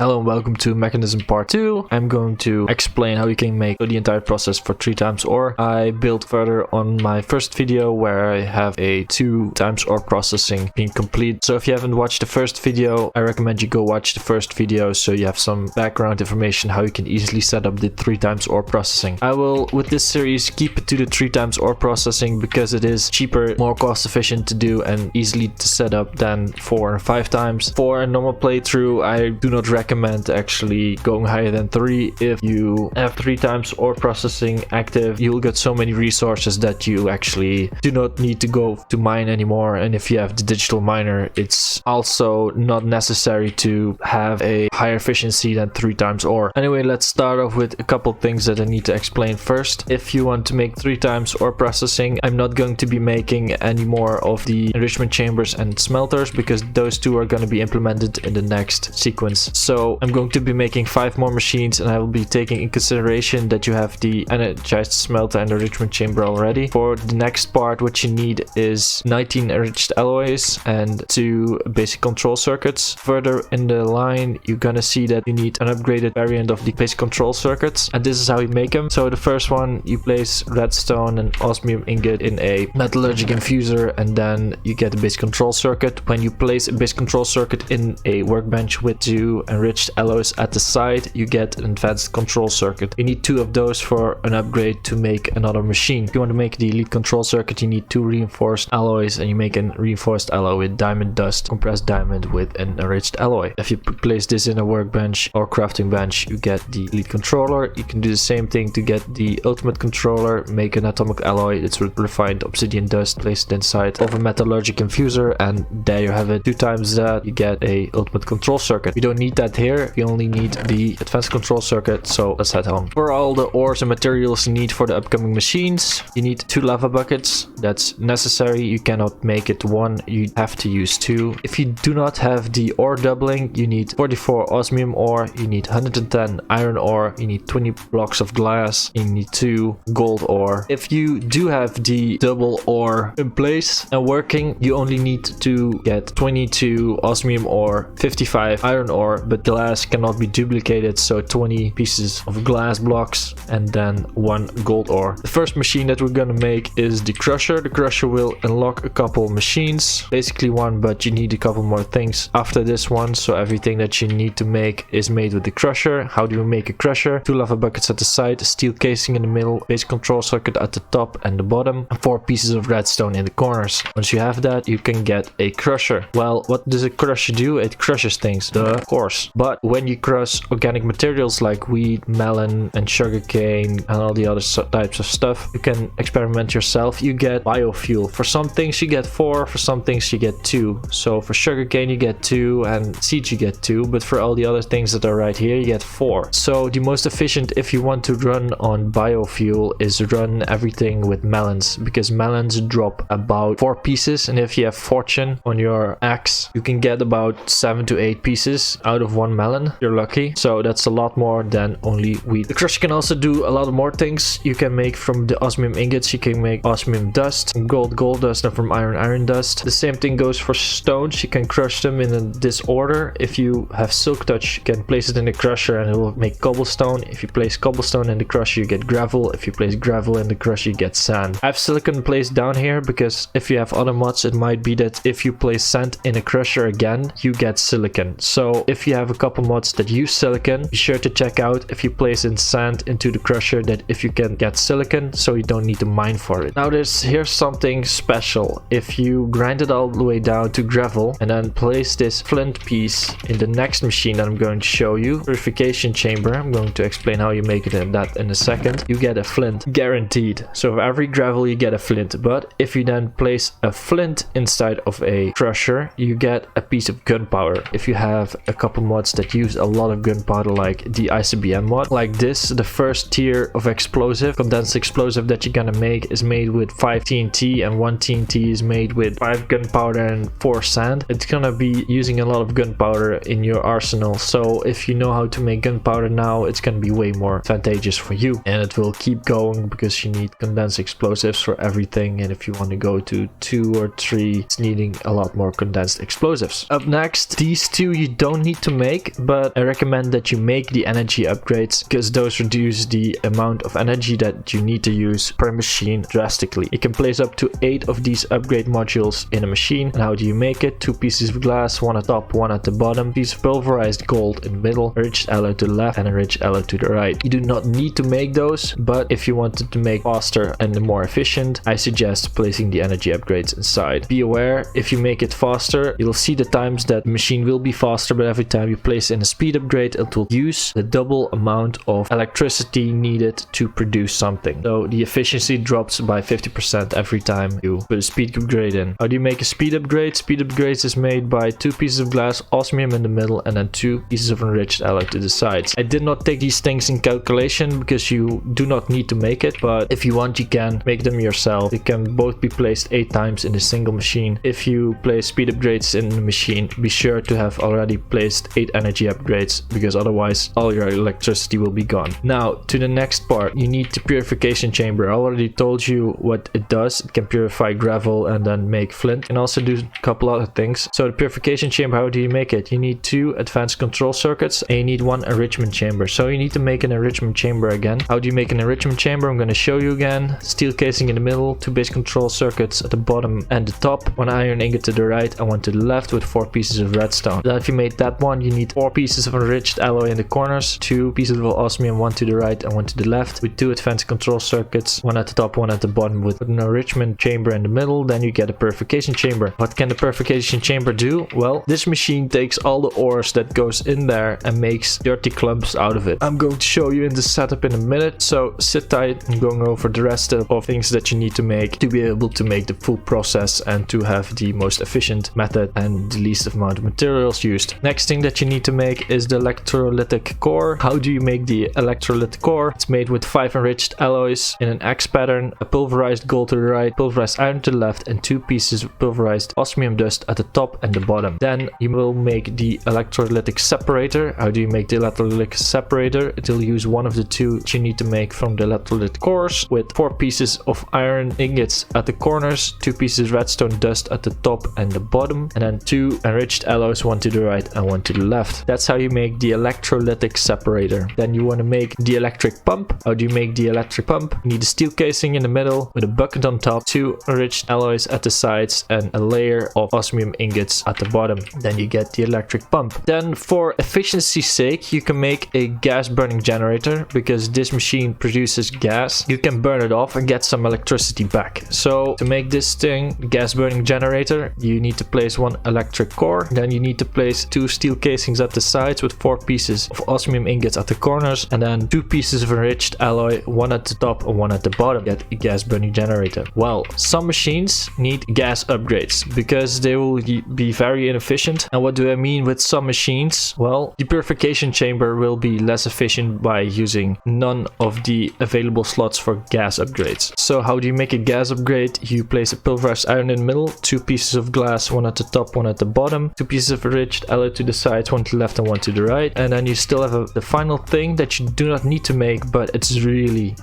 Hello and welcome to MEKANISM part 2. I'm going to explain how you can make the entire process for 3 times ore. I built further on my first video where I have a 2 times ore processing being complete. So if you haven't watched the first video, I recommend you go watch the first video so you have some background information how you can easily set up the 3 times ore processing. I will, with this series, keep it to the 3 times ore processing because it is cheaper, more cost efficient to do and easily to set up than 4 and 5 times. For a normal playthrough, I do not recommend actually going higher than 3. If you have 3 times ore processing active, you'll get so many resources that you actually do not need to go to mine anymore. And if you have the digital miner, it's also not necessary to have a higher efficiency than 3 times ore. Anyway, let's start off with a couple things that I need to explain first. If you want to make 3 times ore processing, I'm not going to be making any more of the enrichment chambers and smelters because those 2 are going to be implemented in the next sequence. So I'm going to be making 5 more machines, and I will be taking in consideration that you have the energized smelter and enrichment chamber already. For the next part, what you need is 19 enriched alloys and 2 basic control circuits. Further in the line, you're gonna see that you need an upgraded variant of the basic control circuits, and this is how you make them. So the first one, you place redstone and osmium ingot in a metallurgic infuser, and then you get the basic control circuit. When you place a basic control circuit in a workbench with 2 enriched alloys at the side, you get an advanced control circuit. You need 2 of those for an upgrade to make another machine. If you want to make the elite control circuit, you need 2 reinforced alloys, and you make a reinforced alloy with diamond dust, compressed diamond with an enriched alloy. If you place this in a workbench or crafting bench, you get the elite controller. You can do the same thing to get the ultimate controller, make an atomic alloy. It's with refined obsidian dust, place it inside of a metallurgic infuser, and there you have it. 2 times that, you get a ultimate control circuit. You don't need that here, you only need the advanced control circuit, so let's head home. For all the ores and materials you need for the upcoming machines, you need 2 lava buckets. That's necessary. You cannot make it 1, you have to use 2. If you do not have the ore doubling, you need 44 osmium ore, you need 110 iron ore, you need 20 blocks of glass, you need 2 gold ore. If you do have the double ore in place and working, you only need to get 22 osmium ore, 55 iron ore, but glass cannot be duplicated, so 20 pieces of glass blocks and then 1 gold ore. The first machine that we're gonna make is the crusher. The crusher will unlock a couple machines, basically 1, but you need a couple more things after this one, so everything that you need to make is made with the crusher. How do you make a crusher? 2 lava buckets at the side, a steel casing in the middle, basic control circuit at the top and the bottom, and 4 pieces of redstone in the corners. Once you have that, you can get a crusher. Well, what does a crusher do? It crushes things, of course. But when you crush organic materials like wheat, melon and sugarcane and all the other types of stuff, you can experiment yourself. You get biofuel. For some things you get 4, for some things you get 2. So for sugarcane you get 2 and seeds you get 2, but for all the other things that are right here you get 4. So the most efficient if you want to run on biofuel is run everything with melons, because melons drop about 4 pieces, and if you have fortune on your axe you can get about 7 to 8 pieces out of 1 melon. You're lucky, so that's a lot more than only wheat. The crusher can also do a lot more things. You can make from the osmium ingots, you can make osmium dust, from gold dust, and from iron dust. The same thing goes for stones. You can crush them in this order. If you have silk touch, you can place it in the crusher and it will make cobblestone. If you place cobblestone in the crusher, you get gravel. If you place gravel in the crusher, you get sand. I have silicon placed down here because if you have other mods, it might be that if you place sand in a crusher again, you get silicon. So if you have a couple mods that use silicon, be sure to check out if you place in sand into the crusher that if you can get silicon, so you don't need to mine for it. Now here's something special. If you grind it all the way down to gravel and then place this flint piece in the next machine that I'm going to show you, Purification Chamber, I'm going to explain how you make it in a second, you get a flint guaranteed. So for every gravel you get a flint, but if you then place a flint inside of a crusher, you get a piece of gunpowder. If you have a couple mods that use a lot of gunpowder like the ICBM mod, like this, the first tier of explosive, condensed explosive that you're gonna make is made with 5 TNT and 1 TNT is made with 5 gunpowder and 4 sand. It's gonna be using a lot of gunpowder in your arsenal, so if you know how to make gunpowder now, it's gonna be way more advantageous for you, and it will keep going because you need condensed explosives for everything, and if you want to go to 2 or 3, it's needing a lot more condensed explosives. Up next, these 2 you don't need to make. make, but I recommend that you make the energy upgrades because those reduce the amount of energy that you need to use per machine drastically. You can place up to 8 of these upgrade modules in a machine. And how do you make it? 2 pieces of glass, one at the top, one at the bottom, piece of pulverized gold in the middle, enriched alloy to the left, and enriched alloy to the right. You do not need to make those, but if you wanted to make faster and more efficient, I suggest placing the energy upgrades inside. Be aware, if you make it faster, you'll see the times that the machine will be faster, but every time you place in a speed upgrade, it will use the double amount of electricity needed to produce something. So the efficiency drops by 50% every time you put a speed upgrade in. How do you make a speed upgrade? Speed upgrades is made by 2 pieces of glass, osmium in the middle, and then 2 pieces of enriched alloy to the sides. I did not take these things in calculation because you do not need to make it, but if you want, you can make them yourself. They can both be placed 8 times in a single machine. If you place speed upgrades in the machine, be sure to have already placed 8 energy upgrades because otherwise all your electricity will be gone. Now to the next part, you need the purification chamber. I already told you what it does. It can purify gravel and then make flint. It can also do a couple other things. So the purification chamber, how do you make it? You need 2 advanced control circuits and you need 1 enrichment chamber. So you need to make an enrichment chamber again. How do you make an enrichment chamber? I'm going to show you again. Steel casing in the middle, 2 base control circuits at the bottom and the top, 1 iron ingot to the right and 1 to the left with 4 pieces of redstone. Then if you made that one, you need 4 pieces of enriched alloy in the corners, 2 pieces of osmium, 1 to the right and 1 to the left with 2 advanced control circuits, 1 at the top, 1 at the bottom with an enrichment chamber in the middle. Then you get a purification chamber. What can the purification chamber do? Well, this machine takes all the ores that goes in there and makes dirty clumps out of it. I'm going to show you in the setup in a minute, so sit tight. I'm going over the rest of things that you need to make to be able to make the full process and to have the most efficient method and the least amount of materials used. Next thing that you need to make is the electrolytic core. How do you make the electrolytic core? It's made with 5 enriched alloys in an X pattern, a pulverized gold to the right, pulverized iron to the left, and 2 pieces of pulverized osmium dust at the top and the bottom. Then you will make the electrolytic separator. How do you make the electrolytic separator? It will use one of the 2 that you need to make from the electrolyte cores with 4 pieces of iron ingots at the corners, 2 pieces redstone dust at the top and the bottom, and then 2 enriched alloys, 1 to the right and 1 to the left. That's how you make the electrolytic separator. Then you want to make the electric pump. How do you make the electric pump? You need a steel casing in the middle with a bucket on top, 2 enriched alloys at the sides, and a layer of osmium ingots at the bottom. Then you get the electric pump. Then for efficiency's sake, you can make a gas burning generator because this machine produces gas. You can burn it off and get some electricity back. So to make this thing, gas burning generator, you need to place 1 electric core. Then you need to place 2 steel casings at the sides with 4 pieces of osmium ingots at the corners, and then 2 pieces of enriched alloy, 1 at the top and 1 at the bottom. Get a gas burning generator. Well, some machines need gas upgrades because they will be very inefficient. And what do I mean with some machines? Well, the purification chamber will be less efficient by using none of the available slots for gas upgrades. So how do you make a gas upgrade? You place a pulverized iron in the middle, 2 pieces of glass, 1 at the top, 1 at the bottom, 2 pieces of enriched alloy to the sides, 1 to the left and 1 to the right. And then you still have the final thing that you do not need to make, but it's really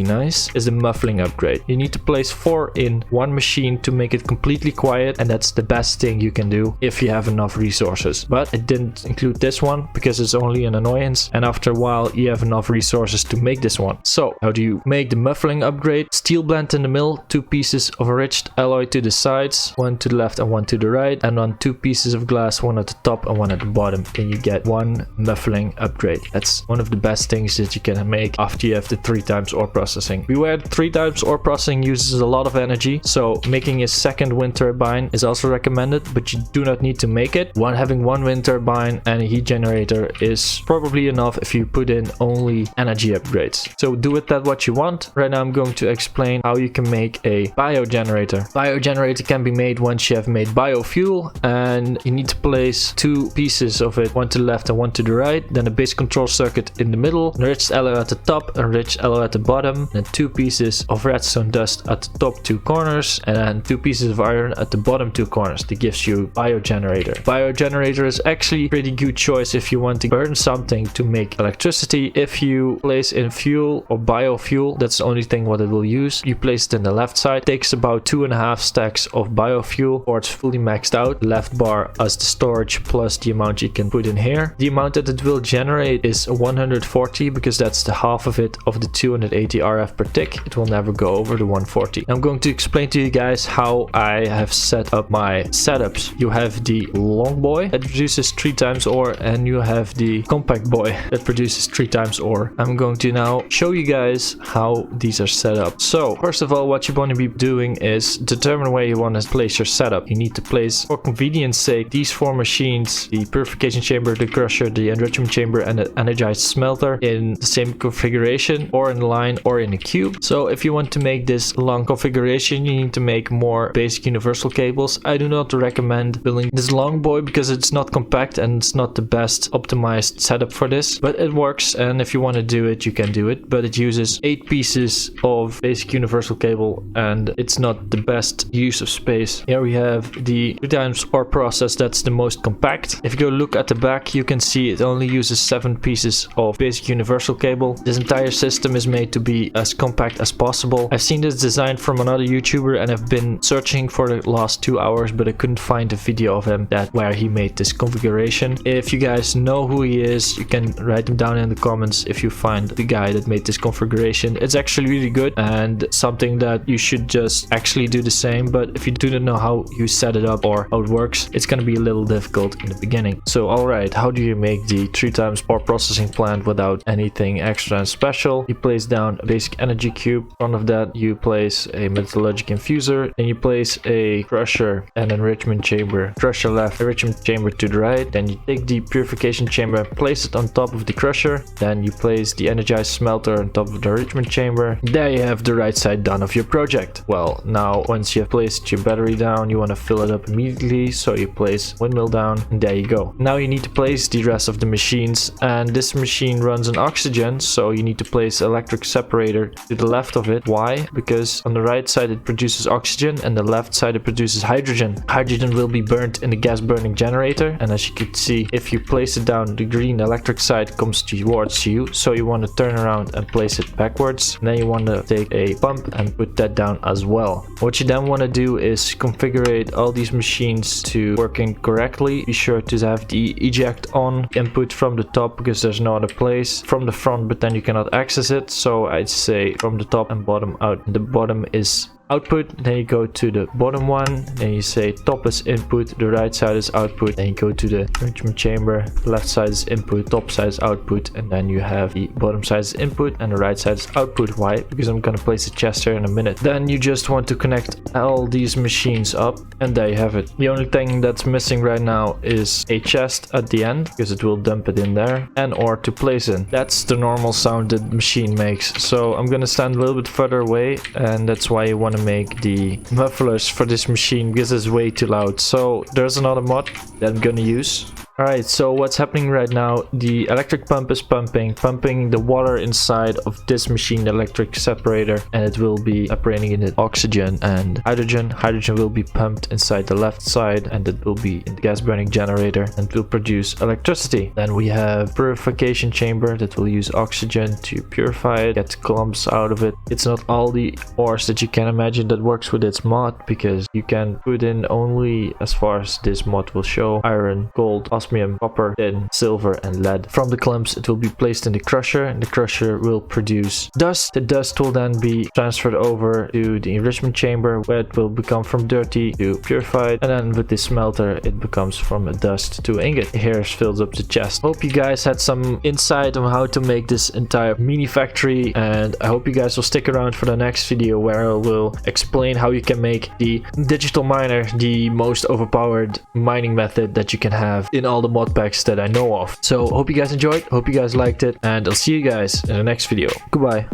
nice, is the muffling upgrade. You need to place 4 in one machine to make it completely quiet, and that's the best thing you can do if you have enough resources. But I didn't include this one because it's only an annoyance, and after a while you have enough resources to make this one. So how do you make the muffling upgrade? Steel blend in the middle, 2 pieces of enriched alloy to the sides, 1 to the left and 1 to the right, and on 2 pieces of glass, 1 at the top and 1 at the bottom. Then you get 1 muffling upgrade. That's one of the best things that you can make after you have the 3 times ore processing. Beware, 3 times ore processing uses a lot of energy, so making a second wind turbine is also recommended, but you do not need to make it. Having 1 wind turbine and a heat generator is probably enough if you put in only energy upgrades. So do with that what you want. Right now I'm going to explain how you can make a biogenerator. Biogenerator can be made once you have made biofuel, and you need to place 2 pieces of it, 1 to the left and 1 to the right, then a base control circuit in the middle, enriched alloy at the top, enriched alloy at the bottom, and 2 pieces of redstone dust at the top 2 corners, and then 2 pieces of iron at the bottom 2 corners. That gives you biogenerator. Biogenerator is actually a pretty good choice if you want to burn something to make electricity. If you place in fuel or biofuel, that's the only thing what it will use. You place it in the left side. It takes about 2.5 stacks of biofuel or it's fully maxed out. Left bar as the storage plus the amount you can put in here. The amount that it will generate is 140 because that's the half of it of the 280 RF per tick. It will never go over the 140. I'm going to explain to you guys how I have set up my setups. You have the long boy that produces 3 times ore, and you have the compact boy that produces 3 times ore. I'm going to now show you guys how these are set up. So first of all, what you want to be doing is determine where you want to place your setup. You need to place, for convenience sake, these 4 machines, the purification chamber, the crusher, the enrichment chamber, and the energized smelter in the same configuration, or in line or in a cube. So if you want to make this long configuration, you need to make more basic universal cables. I do not recommend building this long boy because it's not compact and it's not the best optimized setup for this, but it works, and if you want to do it, you can do it. But it uses 8 pieces of basic universal cable and it's not the best use of space. Here we have the 3 times ore process, that's the most compact. If you go look at the back, you can see it only uses 7 pieces of basic universal cable. This entire system is made to be as compact as possible. I've seen this design from another YouTuber and I've been searching for the last 2 hours, but I couldn't find a video of him where he made this configuration. If you guys know who he is, you can write him down in the comments if you find the guy that made this configuration. It's actually really good and something that you should just actually do the same, but if you do not know how you set it up or how it works, it's going to be a little difficult in the beginning. So alright, how do you make the 3 times ore processing plant without anything extra and special? You place down a basic energy cube. In front of that you place a metallurgic infuser, then you place a crusher and enrichment chamber. Crusher left, enrichment chamber to the right. Then you take the purification chamber and place it on top of the crusher. Then you place the energized smelter on top of the enrichment chamber. There you have the right side done of your project. Well, now once you have placed your battery down, you want to fill it up immediately, so you place windmill down, and there you go. Now you need to place the rest of the machines, and this machine runs on oxygen, so you need to place electric separator to the left of it. Why? Because on the right side it produces oxygen and the left side it produces hydrogen. Hydrogen will be burnt in the gas burning generator, and as you can see, if you place it down, the green electric side comes towards you, so you want to turn around and place it backwards. And then you want to take a pump and put that down as well. What you then want to do is configure all these machines to working correctly. Be sure to have the eject on input from the top because there's no other place from the front, but then you cannot access it. So I'd say from the top and bottom out. The bottom is output, then you go to the bottom one, then you say top is input, the right side is output, then you go to the enrichment chamber, left side is input, top side is output, and then you have the bottom side is input and the right side is output. Why? Because I'm gonna place a chest here in a minute. Then you just want to connect all these machines up, and there you have it. The only thing that's missing right now is a chest at the end, because it will dump it in there, and or to place in. That's the normal sound that the machine makes. So I'm gonna stand a little bit further away, and that's why you want to make the mufflers for this machine because it's way too loud. So there's another mod that I'm gonna use. Alright, so what's happening right now, the electric pump is pumping the water inside of this machine, the electric separator, and it will be separating in the oxygen and hydrogen. Hydrogen will be pumped inside the left side and it will be in the gas burning generator and will produce electricity. Then we have purification chamber that will use oxygen to purify it, get clumps out of it. It's not all the ores that you can imagine that works with its mod, because you can put in only, as far as this mod will show, iron, gold, osmium, copper, tin, silver, and lead. From the clumps it will be placed in the crusher, and the crusher will produce dust. The dust will then be transferred over to the enrichment chamber, where it will become from dirty to purified, and then with the smelter it becomes from a dust to ingot. Here fills up the chest. Hope you guys had some insight on how to make this entire mini factory, and I hope you guys will stick around for the next video where I will explain how you can make the digital miner the most overpowered mining method that you can have in all the mod packs that I know of. So hope you guys enjoyed, hope you guys liked it, and I'll see you guys in the next video. Goodbye.